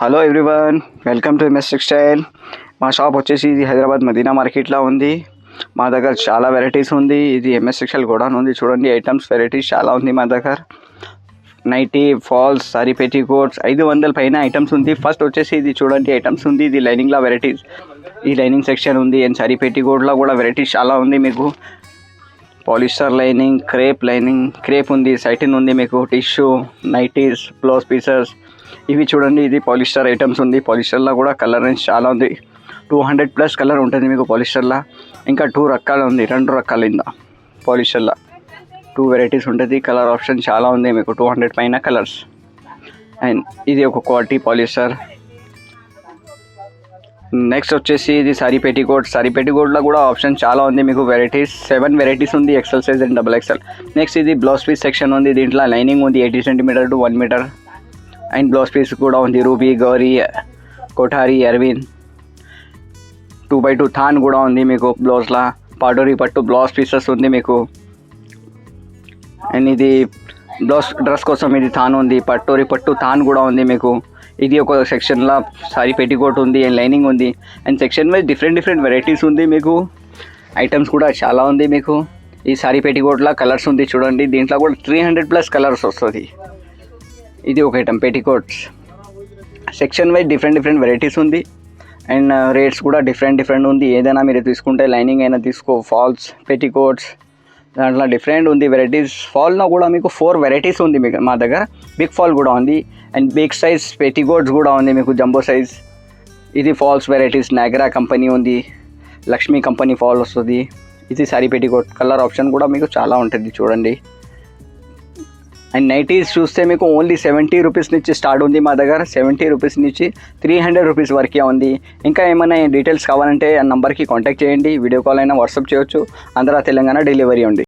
Hello everyone, welcome to MS textile. మా shop వచ్చేసి ఇది హైదరాబాద్ మదీనా మార్కెట్లో ఉంది. మా దగ్గర చాలా వెరైటీస్ ఉంది. ఇది ఎంఎస్ టెక్స్టైల్ గోడౌన్ ఉంది. చూడండి, ఐటమ్స్ వెరైటీస్ చాలా ఉంది మా దగ్గర. నైటీ, ఫాల్స్, సారీ పెట్టికోట్స్ 500 పైన ఐటమ్స్ ఉంది. ఫస్ట్ వచ్చేసి ఇది చూడండి ఐటమ్స్ ఉంది. ఇది లైనింగ్లో వెరైటీస్, ఈ లైనింగ్ సెక్షన్ ఉంది. అండ్ సారీ పెట్టికోట్లో కూడా వెరైటీస్ చాలా ఉంది. మీకు పాలిస్టర్ లైనింగ్, క్రేప్ ఉంది, సైటిన్ ఉంది, మీకు టిష్యూ, నైటీస్, బ్లౌజ్ పీసెస్ ఇవి చూడండి. ఇది పాలిస్టర్ ఐటమ్స్ ఉంది. పాలిస్టర్లో కూడా కలర్ రేంజ్ చాలా ఉంది. 200+ కలర్ ఉంటుంది మీకు పాలిస్టర్లో. ఇంకా 2 రకాలు ఉంది, 2 రకాలు ఇందా పాలిస్టర్లో 2 వెరైటీస్ ఉంటుంది. కలర్ ఆప్షన్ చాలా ఉంది మీకు, 200 పైన కలర్స్. అండ్ ఇది ఒక క్వాలిటీ పాలిస్టర్. నెక్స్ట్ వచ్చేసి ఇది సారీ పెట్టికోట్లో కూడా ఆప్షన్ చాలా ఉంది మీకు. వెరైటీస్ 7 వెరైటీస్ ఉంది, XL size and XXL. Next ఇది బ్లౌజ్ పీస్ సెక్షన్ ఉంది. దీంట్లో లైనింగ్ ఉంది 80 centimetre to 1 metre. And blouse piece కూడా ఉంది. రూబీ, గౌరీ, కోఠారి, అరవింద్ 2x2 థాన్ కూడా ఉంది మీకు. బ్లౌజ్లా పాటోరీ పట్టు బ్లౌజ్ పీసెస్ ఉంది మీకు. అండ్ ఇది డ్రెస్ కోసం ఇది థాన్ ఉంది. పట్టోరీ పట్టు థాన్ కూడా ఉంది మీకు. ఇది ఒక సెక్షన్లో సారీ పెట్టికోట్ ఉంది అండ్ లైనింగ్ ఉంది. And section wise different varieties ఉంది మీకు. ఐటమ్స్ కూడా చాలా ఉంది మీకు. ఈ సారీ పెట్టికోట్లో కలర్స్ ఉంది చూడండి. దీంట్లో కూడా 300+ కలర్స్ వస్తుంది. ఇది ఒక item petticoats. Section wise different varieties ఉంది. అండ్ రేట్స్ కూడా డిఫరెంట్ ఉంది. ఏదైనా మీరు తీసుకుంటే లైనింగ్ అయినా తీసుకో, ఫాల్స్, పెట్టికోట్స్ దాంట్లో డిఫరెంట్ ఉంది వెరైటీస్. ఫాల్లో కూడా మీకు 4 వెరైటీస్ ఉంది మీకు మా దగ్గర. బిగ్ ఫాల్ కూడా ఉంది అండ్ బిగ్ సైజ్ పెట్టికోట్స్ కూడా ఉంది మీకు, జంబో సైజ్. ఇది ఫాల్స్ వెరైటీస్, నాగరా కంపెనీ ఉంది, లక్ష్మీ కంపెనీ ఫాల్ వస్తుంది. ఇది సారీ పెట్టికోట్. కలర్ ఆప్షన్ కూడా మీకు చాలా ఉంటుంది చూడండి. అండ్ నైటీస్ చూస్తే మీకు ఓన్లీ 70 రూపీస్ నుంచి స్టార్ట్ ఉంది మా దగ్గర. 70 రూపీస్ నుంచి 300 రూపీస్ వరకే ఉంది. ఇంకా ఏమైనా డీటెయిల్స్ కావాలంటే ఆ నెంబర్కి కాంటాక్ట్ చేయండి. వీడియో కాల్ అయినా వాట్సాప్ చేయొచ్చు. ఆంధ్ర తెలంగాణ డెలివరీ ఉంది.